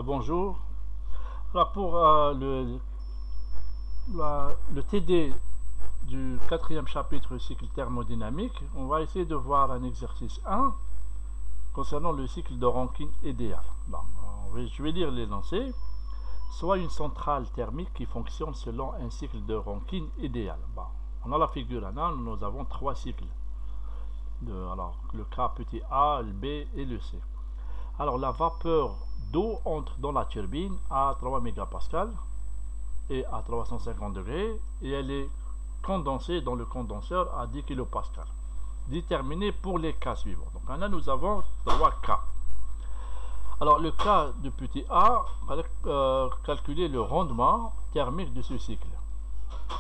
Bonjour. Alors pour le TD du quatrième chapitre cycle thermodynamique, on va essayer de voir un exercice 1 concernant le cycle de Rankine idéal. Bon, je vais lire l'énoncé. Soit une centrale thermique qui fonctionne selon un cycle de Rankine idéal. Bon, on a la figure 1, nous avons trois cycles. Alors, le K petit a, le B et le C. Alors, la vapeur d'eau entre dans la turbine à 3 mégapascales et à 350 degrés et elle est condensée dans le condenseur à 10 kilopascales. Déterminé pour les cas suivants. Donc, là, nous avons 3 cas. Alors, le cas de petit a, va calculer le rendement thermique de ce cycle.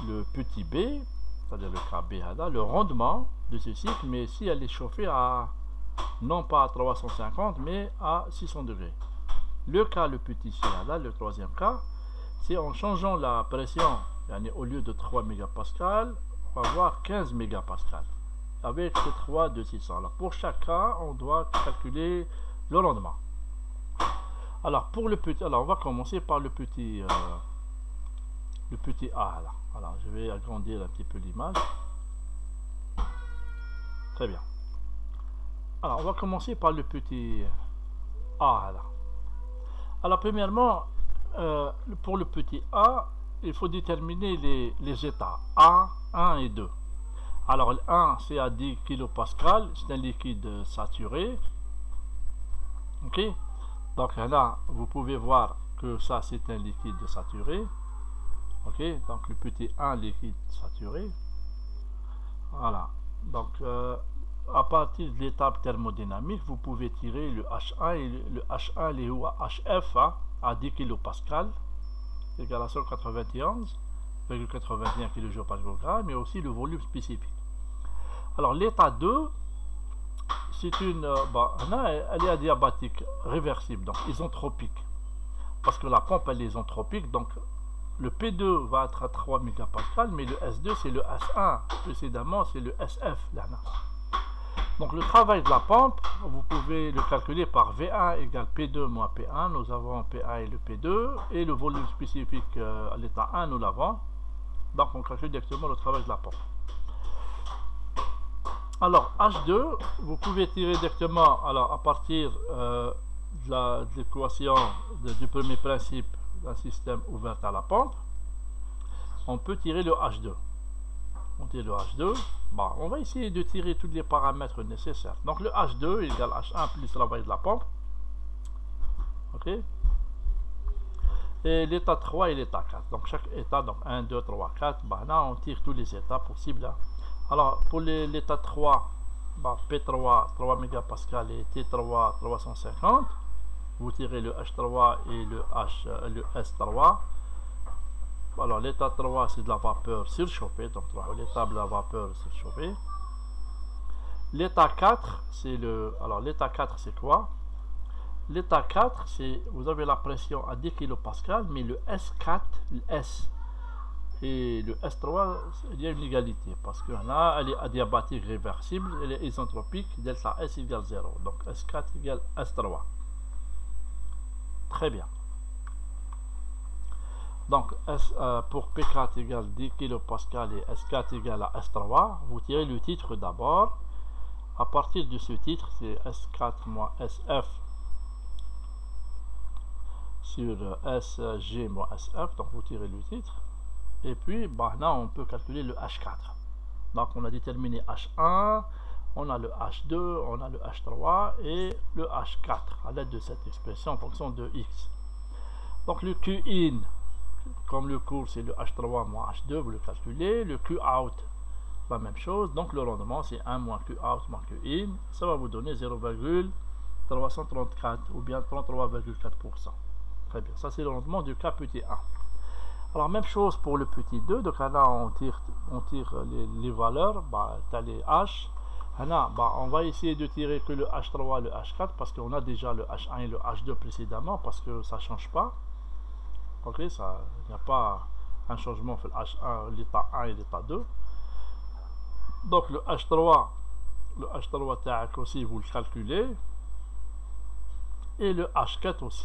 Le petit b, c'est-à-dire le cas b, le rendement de ce cycle, mais si elle est chauffée à non pas à 350 mais à 600 degrés. Le cas le petit c, le troisième cas, c'est en changeant la pression, au lieu de 3 mégapascales, on va avoir 15 mégapascales avec ce 3 de 600. Alors pour chaque cas, on doit calculer le rendement. Alors pour le petit, on va commencer par le petit a là. Alors je vais agrandir un petit peu l'image. Très bien. Alors on va commencer par le petit a là. Alors premièrement, pour le petit a, il faut déterminer les états A, 1 et 2. Alors le 1 c'est à 10 kilopascal, c'est un liquide saturé. Ok. Donc là, vous pouvez voir que ça c'est un liquide saturé. Ok, donc le petit 1 liquide saturé. Voilà. Donc à partir de l'étape thermodynamique, vous pouvez tirer le H1 et le H1 les HF à 10 kilopascal égal à 191,81 kJ par kg, mais aussi le volume spécifique. Alors l'état 2, c'est une elle est adiabatique réversible, donc isentropique, parce que la pompe elle est isentropique, donc le P2 va être à 3 mégapascal, mais le S2 c'est le S1, précédemment c'est le SF là. Donc le travail de la pompe, vous pouvez le calculer par V1 égale P2 moins P1, nous avons P1 et le P2, et le volume spécifique à l'état 1 nous l'avons, donc on calcule directement le travail de la pompe. Alors H2, vous pouvez tirer directement, alors à partir de l'équation du premier principe d'un système ouvert à la pompe, on peut tirer le H2. On tire le H2, on va essayer de tirer tous les paramètres nécessaires. Donc le H2 égale H1 plus le travail de la pompe. Ok. Et l'état 3 et l'état 4. Donc chaque état, donc 1, 2, 3, 4, là on tire tous les états possibles. Alors pour l'état 3, P3 3 mégapascal et T3 350. Vous tirez le H3 et le S3. Alors l'état 3 c'est de la vapeur surchauffée, donc l'état de la vapeur surchauffée. L'état 4 c'est l'état 4 c'est quoi? L'état 4 c'est, vous avez la pression à 10 kilopascal, mais le S4, le S et le S3, il y a une égalité, parce que là elle est adiabatique réversible, elle est isentropique, delta S égale 0, donc S4 égale S3. Très bien. Donc pour P4 égale 10 kilopascal et S4 égale à S3, vous tirez le titre d'abord. À partir de ce titre, c'est S4 moins SF sur SG moins SF, donc vous tirez le titre. Et puis là on peut calculer le H4. Donc on a déterminé H1, on a le H2, on a le H3 et le H4 à l'aide de cette expression en fonction de X. Donc le Qin, comme le cours c'est le H3 moins H2, vous le calculez. Le Qout, la même chose. Donc le rendement c'est 1 moins Qout moins Qin. Ça va vous donner 0,334 ou bien 33,4%. Très bien, ça c'est le rendement du cas petit 1. Alors même chose pour le petit 2. Donc là on tire les valeurs, tu as les H. Là, on va essayer de tirer que le H3 et le H4 parce qu'on a déjà le H1 et le H2 précédemment, parce que ça ne change pas. Ok, il n'y a pas un changement entre H1, l'état 1 et l'état 2. Donc le H3 aussi vous le calculez, et le H4 aussi.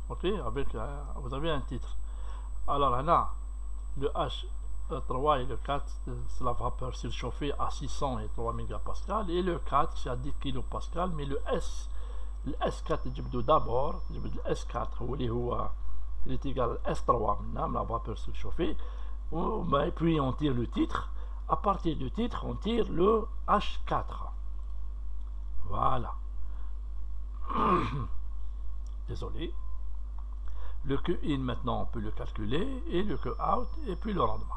ok, avec vous avez un titre. Alors là, le H3 et le 4, c'est la vapeur surchauffée à 603 mégapascal, et le 4 c'est à 10 kilopascal, mais le S4 d'abord, le S4 il est égal à S3 maintenant, la vapeur surchauffée, et puis on tire le titre. À partir du titre, on tire le H4. Voilà. Désolé. Le Q-in maintenant on peut le calculer, et le Q-out, et puis le rendement.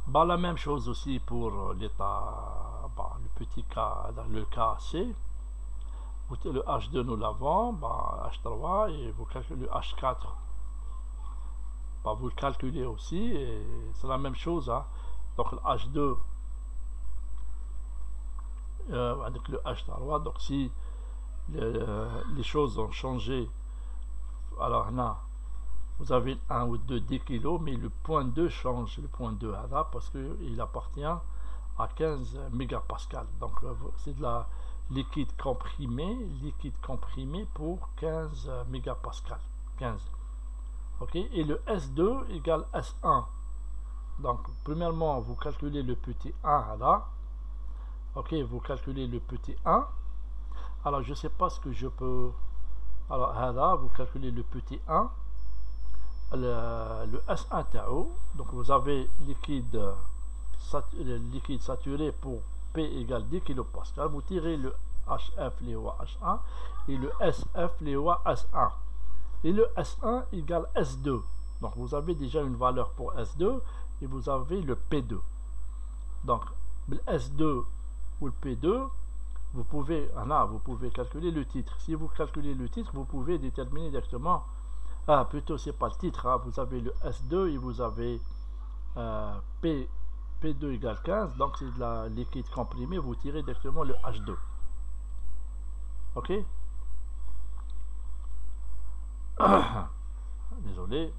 Bah, la même chose aussi pour l'état, bah, le petit cas, le cas C. Le H2 nous l'avons, bah, H3, et vous calculez le H4. Bah, vous le calculez aussi, et c'est la même chose. Hein. Donc le H2 avec le H3, donc si les choses ont changé, alors là, vous avez 1 ou 2 10 kg, mais le point 2 change, le point 2 là, parce qu'il appartient à 15 mégapascal. Donc c'est de la liquide comprimé pour 15 mégapascal. 15. Ok, et le S2 égale S1. Donc premièrement vous calculez le petit 1 là. Ok, vous calculez le petit 1. Alors je sais pas ce que je peux. Alors là vous calculez le petit 1. Le S1 Tao, donc vous avez liquide saturé pour P égale 10 kPa, vous tirez le HF l'EOA H1 et le SF l'EOA S1, et le S1 égale S2, donc vous avez déjà une valeur pour S2 et vous avez le P2. Donc le S2 ou le P2, vous pouvez calculer le titre. Si vous calculez le titre, vous pouvez déterminer directement. Ah, plutôt, c'est pas le titre. Hein. Vous avez le S2 et vous avez P2 égale 15. Donc, c'est de la liquide comprimée. Vous tirez directement le H2. Ok? Désolé.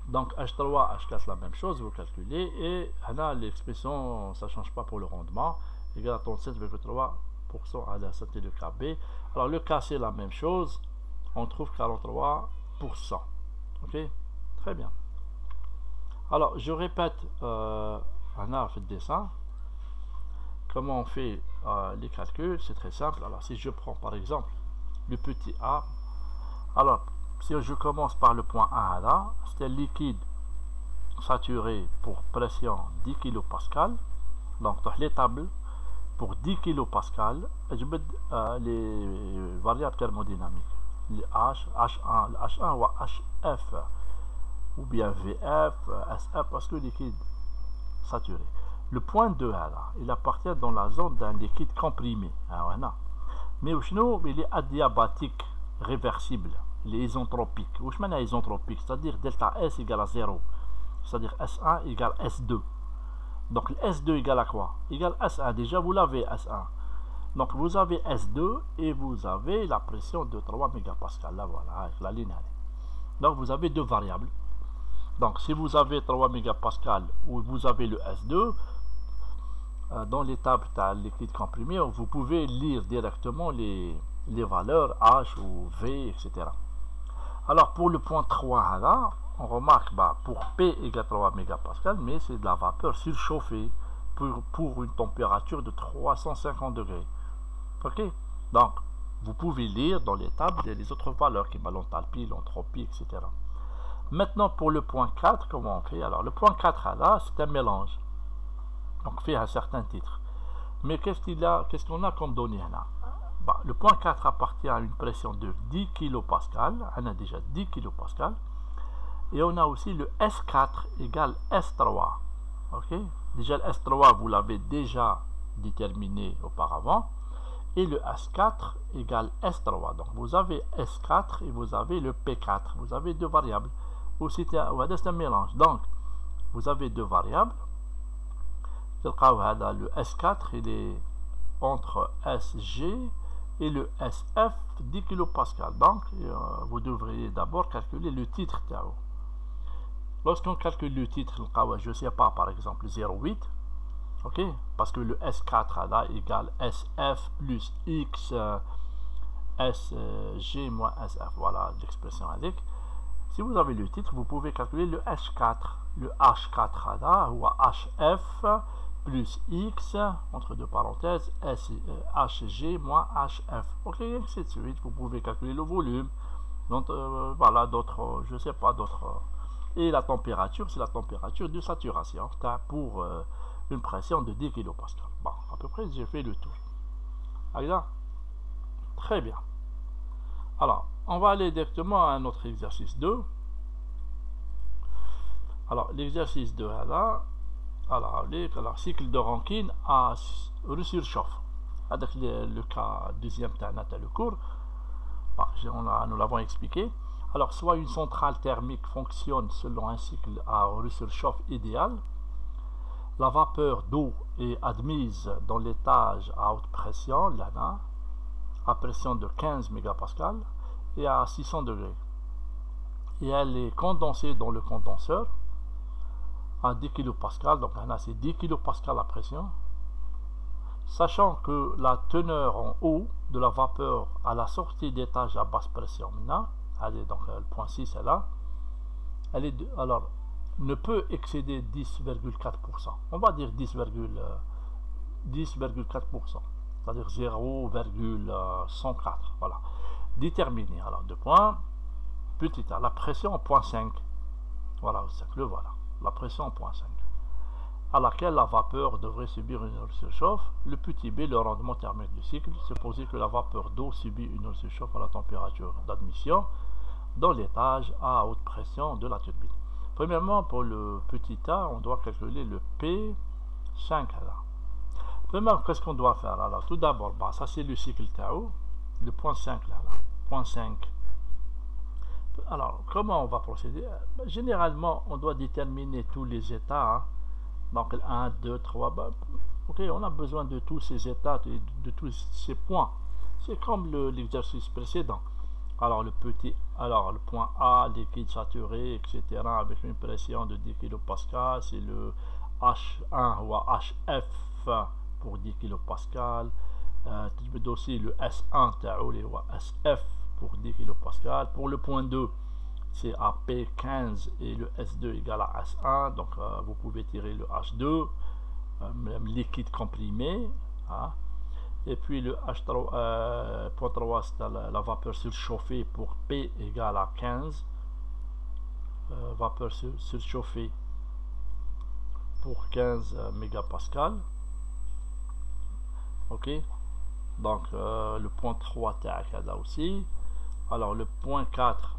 Donc, H3, H4, la même chose. Vous calculez. Et là, l'expression, ça ne change pas pour le rendement. Égal à 37,3% à la santé de KB. Alors, le K, c'est la même chose. On trouve 43%. Ok, très bien. Alors je répète on a fait le dessin. Comment on fait les calculs? C'est très simple. Alors si je prends par exemple le petit a, alors si je commence par le point 1 là, c'est liquide saturé pour pression 10 kPa. Donc dans les tables pour 10 kPa, je mets les variables thermodynamiques. Le H1, le H1 ou HF, ou bien VF, SF, parce que liquide saturé. Le point 2 là, il appartient dans la zone d'un liquide comprimé. Mais il est adiabatique réversible, il est isentropique. Où je mets isentropique, c'est-à-dire delta S égale à 0, c'est-à-dire S1 égale S2. Donc le S2 égale à quoi? Égale S1, déjà vous l'avez S1. Donc vous avez S2 et vous avez la pression de 3 mégapascal. Là voilà, avec la ligne. Donc vous avez deux variables. Donc si vous avez 3 mégapascal ou vous avez le S2, dans les tables liquide comprimé, vous pouvez lire directement les valeurs H ou V, etc. Alors pour le point 3 là, on remarque pour P égale 3 mégapascal, mais c'est de la vapeur surchauffée pour une température de 350 degrés. Ok, donc vous pouvez lire dans les tables les autres valeurs qui sont l'enthalpie, l'entropie, etc. Maintenant pour le point 4, comment on fait? Alors le point 4 là, c'est un mélange. Donc fait un certain titre. Mais qu'est-ce qu'on a comme données là? Le point 4 appartient à une pression de 10 kPa. On a déjà 10 kPa. Et on a aussi le S4 égale S3. Ok, déjà le S3 vous l'avez déjà déterminé auparavant. Et le S4 égale S3. Donc vous avez S4 et vous avez le P4. Vous avez deux variables. Aussi c'est un mélange. Donc vous avez deux variables. Le S4 il est entre SG et le SF 10 kPa. Donc vous devriez d'abord calculer le titre Tao. Lorsqu'on calcule le titre, je ne sais pas, par exemple 0,8. Ok, parce que le S4 là égale SF plus X SG moins SF. Voilà l'expression avec. Si vous avez le titre, vous pouvez calculer le H4. Le H4 là, ou HF plus X, entre deux parenthèses, HG moins HF. Ok, ainsi de suite. Vous pouvez calculer le volume. Donc, voilà, d'autres, je sais pas, d'autres. Et la température, c'est la température de saturation pour une pression de 10 kPa. Bon, à peu près, j'ai fait le tour. Là, très bien. Alors, on va aller directement à notre exercice 2. Alors, l'exercice 2, là, alors, cycle de Rankine à resurchauffe. Avec le cas deuxième le cours, nous l'avons expliqué. Alors, soit une centrale thermique fonctionne selon un cycle à resurchauffe idéal. La vapeur d'eau est admise dans l'étage à haute pression, là, à pression de 15 mégapascal et à 600 degrés. Et elle est condensée dans le condenseur à 10 kPa, donc là c'est 10 kPa la pression, sachant que la teneur en eau de la vapeur à la sortie d'étage à basse pression, donc le point 6 est là, elle est alors ne peut excéder 10,4%. On va dire 10,4%, c'est-à-dire 0,104. Voilà. Déterminer. Alors, deux points. Petit a, la pression en point 5. Voilà, le voilà. La pression en point 5. À laquelle la vapeur devrait subir une surchauffe. Le petit b, le rendement thermique du cycle, supposé que la vapeur d'eau subit une surchauffe à la température d'admission dans l'étage à haute pression de la turbine. Premièrement, pour le petit a, on doit calculer le P5 là. Premièrement, qu'est-ce qu'on doit faire? Alors, tout d'abord, ça c'est le cycle Tao, le point 5 là, point 5. Alors, comment on va procéder? Généralement, on doit déterminer tous les états. Hein. Donc, 1, 2, 3. Ok, on a besoin de tous ces états, de tous ces points. C'est comme l'exercice précédent. Alors, le point A, liquide saturé, etc., avec une pression de 10 kPa, c'est le H1 ou HF pour 10 kPa. Tu peux aussi le S1 ou SF pour 10 kPa. Pour le point 2, c'est AP15 et le S2 égale à S1. Donc, vous pouvez tirer le H2, liquide comprimé. Hein. Et puis le H3, point 3, c'est la vapeur surchauffée pour P égale à 15. Vapeur surchauffée pour 15 mégapascal. Ok. Donc le point 3 là aussi. Alors le point 4,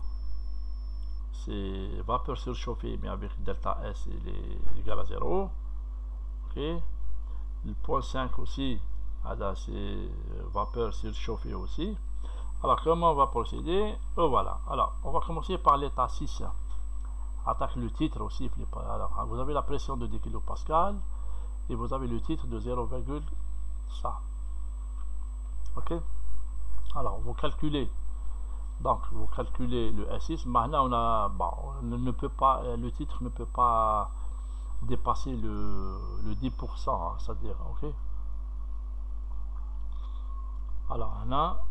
c'est vapeur surchauffée, mais avec delta S il est égal à 0. Ok. Le point 5 aussi. Là, c'est vapeur surchauffée aussi. Alors, comment on va procéder? Voilà. Alors, on va commencer par l'état 6. Attaque le titre aussi. Alors, vous avez la pression de 10 kPa et vous avez le titre de 0, ça. Ok? Alors, vous calculez. Donc, vous calculez le S6. Maintenant, on a, le titre ne peut pas dépasser le 10%, hein, c'est-à-dire, ok? Alors, là,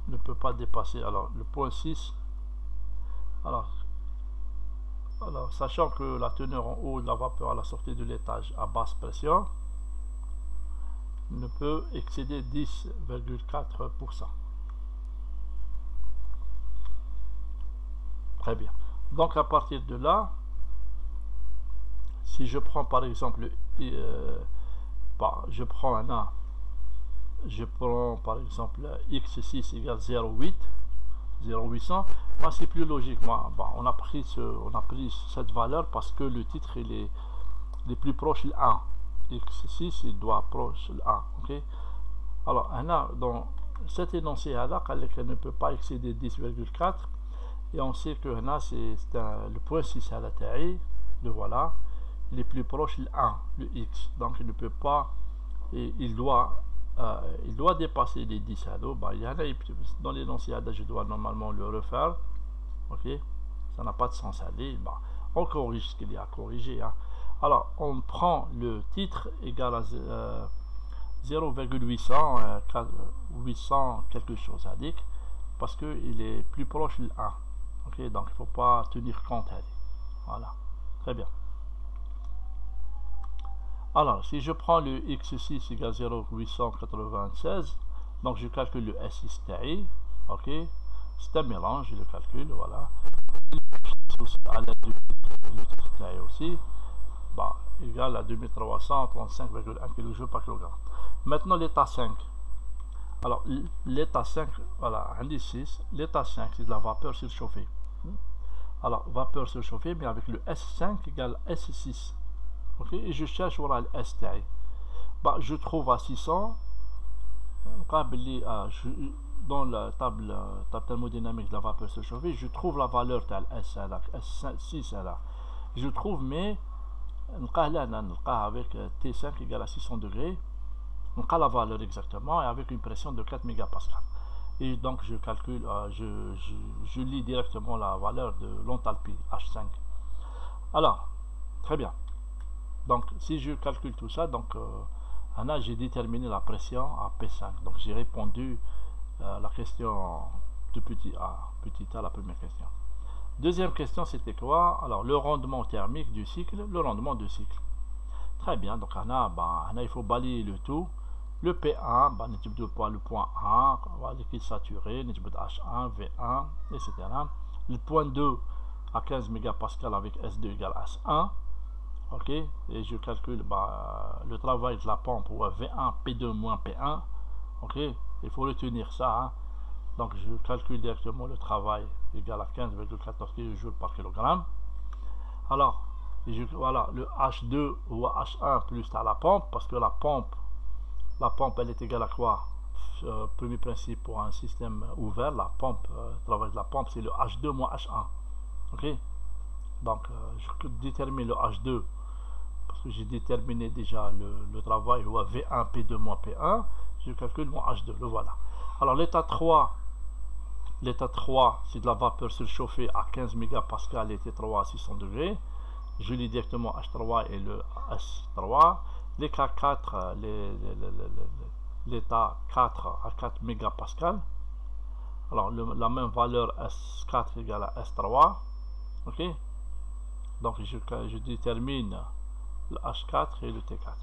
ne peut pas dépasser. Alors, le point 6. Alors, sachant que la teneur en haut de la vapeur à la sortie de l'étage à basse pression ne peut excéder 10,4%. Très bien. Donc, à partir de là, si je prends par exemple, je prends par exemple x6 égale 0,800. Moi c'est plus logique. On a pris cette valeur parce que le titre il est plus proche de 1. x6 il doit approcher le 1. Ok. Alors dans cet énoncé là, qu'elle ne peut pas excéder 10,4 et on sait que le point 6 à la taille, le voilà, il est plus proche de 1, le x. Donc il ne peut pas, et il doit dépasser les 10 à l'eau. Il y en a dans l'énonciade, je dois normalement le refaire. Ok, ça n'a pas de sens aller. On corrige ce qu'il y a à corriger. Hein. Alors, on prend le titre égal à 0,800 800 quelque chose à dire parce qu'il est plus proche de 1. Ok, Ok, donc il faut pas tenir compte. Voilà, très bien. Alors, si je prends le x6 égale 0,896, donc je calcule le S6 TI, ok, c'est un mélange, je le calcule, voilà. À l'aide du TI aussi, bah, égal à 2335,1 kJ par kg. Maintenant, l'état 5. Alors, l'état 5, voilà, indice 6, l'état 5, c'est de la vapeur surchauffée. Alors, vapeur surchauffée, mais avec le S5 égale S6. Ok, et je cherche voilà, le STI. Bah, je trouve à 600, dans la table thermodynamique de la vapeur surchauffée, je trouve la valeur de S6 là. Je trouve, mais avec T5 égale à 600 degrés, la valeur exactement, et avec une pression de 4 mégapascal. Et donc je calcule, je lis directement la valeur de l'enthalpie H5. Alors, très bien. Donc si je calcule tout ça, donc j'ai déterminé la pression à P5. Donc j'ai répondu à la question de petit a, la première question. Deuxième question, c'était quoi? Alors le rendement thermique du cycle, le rendement de cycle. Très bien, donc il faut balayer le tout. Le P1, le point 1, liquide saturé, H1, V1, etc. Le point 2 à 15 mégapascal avec S2 égale S1. Ok, et je calcule le travail de la pompe ou V1, P2 moins P1. Ok, il faut retenir ça. Hein. Donc je calcule directement le travail égal à 15,14 kJ par kilogramme. Alors, voilà, le H2 ou H1 plus à la pompe, parce que la pompe elle est égale à quoi? Premier principe pour un système ouvert, la pompe, travail de la pompe, c'est le H2 moins H1. Ok, donc je détermine le H2 parce que j'ai déterminé déjà le travail ou V1 P2 moins P1. Je calcule mon H2, le voilà. Alors l'état 3, c'est de la vapeur surchauffée à 15 mégapascal et T3 à 600 degrés. Je lis directement H3 et le S3. L'état 4, l'état 4 à 4 mégapascal. Alors la même valeur S4 égale à S3. Ok, donc je détermine le H4 et le T4.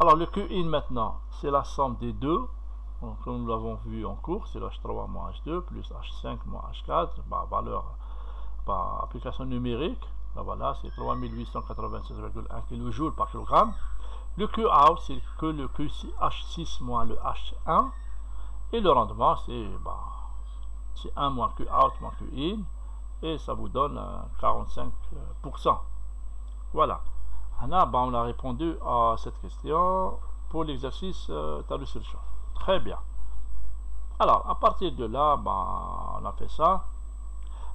Alors le Qin maintenant, c'est la somme des deux. Donc, comme nous l'avons vu en cours, c'est le H3 moins H2 plus H5 moins H4, valeur par application numérique. Là, voilà, c'est 3896,1 kJ par kilogramme. Le Qout, c'est que le H6 moins le H1. Et le rendement, c'est 1 moins Qout moins Qin. Et ça vous donne 45%. Voilà. On a répondu à cette question pour l'exercice table surchauffe. Très bien. Alors, à partir de là, on a fait ça.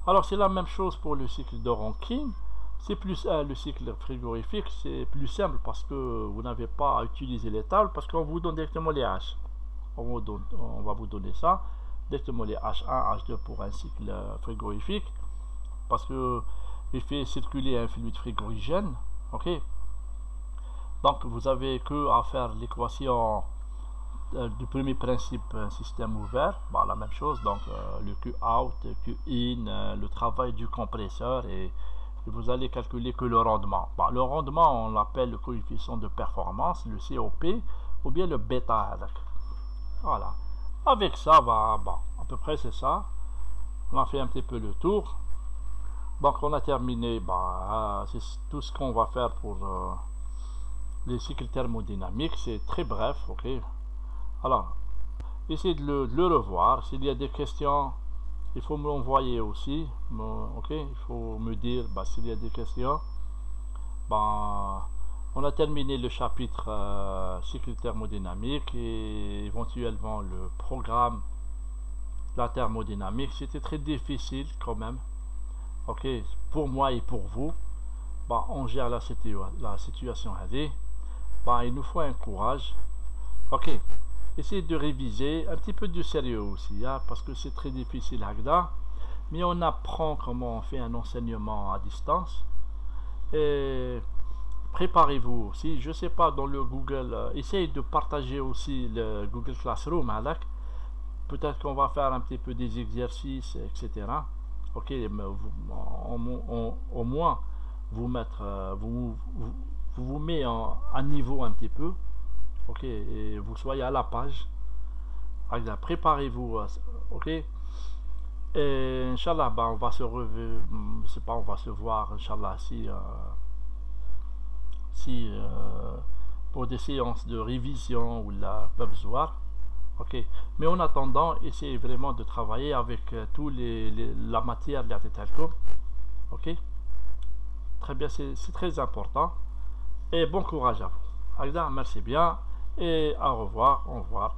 Alors, c'est la même chose pour le cycle de Rankine. C'est plus le cycle frigorifique, c'est plus simple parce que vous n'avez pas à utiliser les tables parce qu'on vous donne directement les H. On va vous donner ça, directement les H1, H2 pour un cycle frigorifique parce que il fait circuler un fluide frigorigène. Ok. Donc vous avez que à faire l'équation du premier principe, un système ouvert, la même chose, donc le Qout, Qin, le travail du compresseur et vous allez calculer que le rendement. Le rendement, on l'appelle le coefficient de performance, le COP, ou bien le bêta. Voilà. Avec ça, à peu près c'est ça. On a fait un petit peu le tour. Donc on a terminé, c'est tout ce qu'on va faire pour les cycles thermodynamiques. C'est très bref, ok. Alors, essayez de le revoir. S'il y a des questions, il faut me l'envoyer aussi. Ok, il faut me dire s'il y a des questions. On a terminé le chapitre cycle thermodynamique et éventuellement le programme de la thermodynamique. C'était très difficile quand même. Ok, pour moi et pour vous. On gère la situation. Il nous faut un courage. Ok. Essayez de réviser, un petit peu de sérieux aussi, parce que c'est très difficile à mais on apprend comment on fait un enseignement à distance. Et préparez-vous aussi, je sais pas, dans le Google, essayez de partager aussi le Google Classroom, peut-être qu'on va faire un petit peu des exercices, etc. ok, mais au moins vous mettre vous met à niveau un petit peu, ok, et vous soyez à la page. Préparez-vous, ok, et Inch'Allah, on va se revoir, c'est pas, on va se voir, Inch'Allah, si pour des séances de révision ou la besoin. Ok, mais en attendant, essayez vraiment de travailler avec tous la matière de l'art. Ok, très bien, c'est très important. Et bon courage à vous. Merci bien et au revoir. Au revoir.